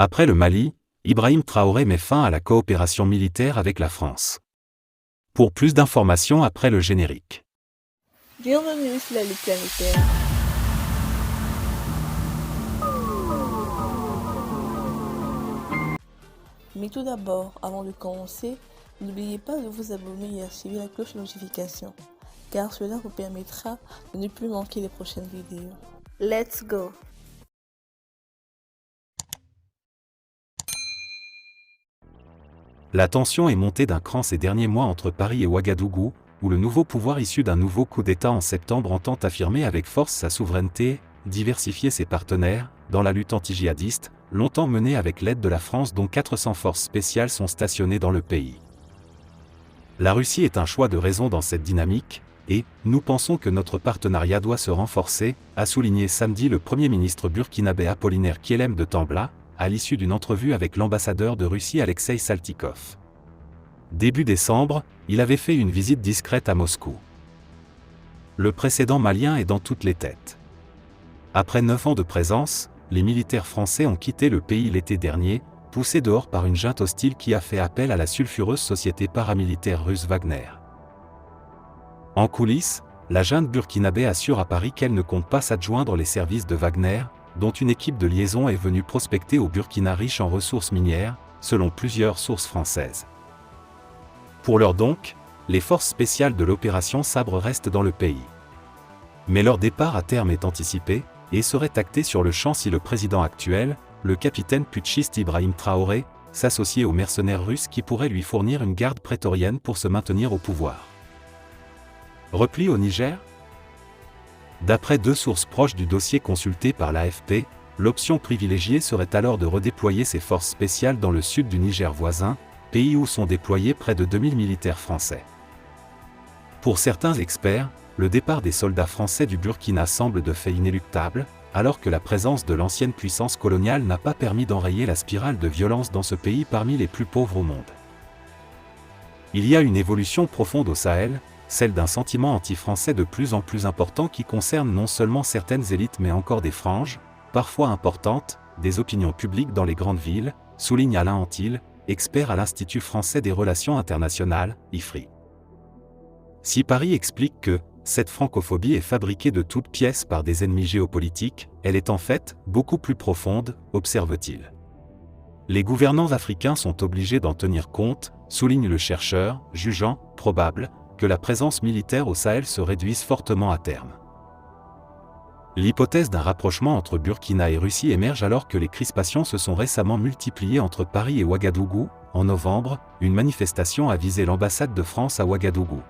Après le Mali, Ibrahim Traoré met fin à la coopération militaire avec la France. Pour plus d'informations après le générique. Bienvenue sur la Ligue planétaire. Mais tout d'abord, avant de commencer, n'oubliez pas de vous abonner et activer la cloche de notification, car cela vous permettra de ne plus manquer les prochaines vidéos. Let's go! La tension est montée d'un cran ces derniers mois entre Paris et Ouagadougou, où le nouveau pouvoir issu d'un nouveau coup d'État en septembre entend affirmer avec force sa souveraineté, diversifier ses partenaires, dans la lutte anti-djihadiste, longtemps menée avec l'aide de la France dont 400 forces spéciales sont stationnées dans le pays. La Russie est un choix de raison dans cette dynamique, et nous pensons que notre partenariat doit se renforcer, a souligné samedi le Premier ministre burkinabé Apollinaire Kyelem de Tambla, à l'issue d'une entrevue avec l'ambassadeur de Russie Alexei Saltykov. Début décembre, il avait fait une visite discrète à Moscou. Le précédent malien est dans toutes les têtes. Après 9 ans de présence, les militaires français ont quitté le pays l'été dernier, poussés dehors par une junte hostile qui a fait appel à la sulfureuse société paramilitaire russe Wagner. En coulisses, la junte burkinabé assure à Paris qu'elle ne compte pas s'adjoindre les services de Wagner, dont une équipe de liaison est venue prospecter au Burkina riche en ressources minières, selon plusieurs sources françaises. Pour l'heure donc, les forces spéciales de l'opération Sabre restent dans le pays. Mais leur départ à terme est anticipé, et serait acté sur le champ si le président actuel, le capitaine putschiste Ibrahim Traoré, s'associait aux mercenaires russes qui pourraient lui fournir une garde prétorienne pour se maintenir au pouvoir. Repli au Niger ? D'après deux sources proches du dossier consulté par l'AFP, l'option privilégiée serait alors de redéployer ses forces spéciales dans le sud du Niger voisin, pays où sont déployés près de 2000 militaires français. Pour certains experts, le départ des soldats français du Burkina semble de fait inéluctable, alors que la présence de l'ancienne puissance coloniale n'a pas permis d'enrayer la spirale de violence dans ce pays parmi les plus pauvres au monde. Il y a une évolution profonde au Sahel, celle d'un sentiment anti-français de plus en plus important qui concerne non seulement certaines élites mais encore des franges, parfois importantes, des opinions publiques dans les grandes villes, souligne Alain Antil, expert à l'Institut français des relations internationales, IFRI. Si Paris explique que cette francophobie est fabriquée de toutes pièces par des ennemis géopolitiques, elle est en fait beaucoup plus profonde, observe-t-il. Les gouvernants africains sont obligés d'en tenir compte, souligne le chercheur, jugeant probable que la présence militaire au Sahel se réduise fortement à terme. L'hypothèse d'un rapprochement entre Burkina et Russie émerge alors que les crispations se sont récemment multipliées entre Paris et Ouagadougou. En novembre, une manifestation a visé l'ambassade de France à Ouagadougou.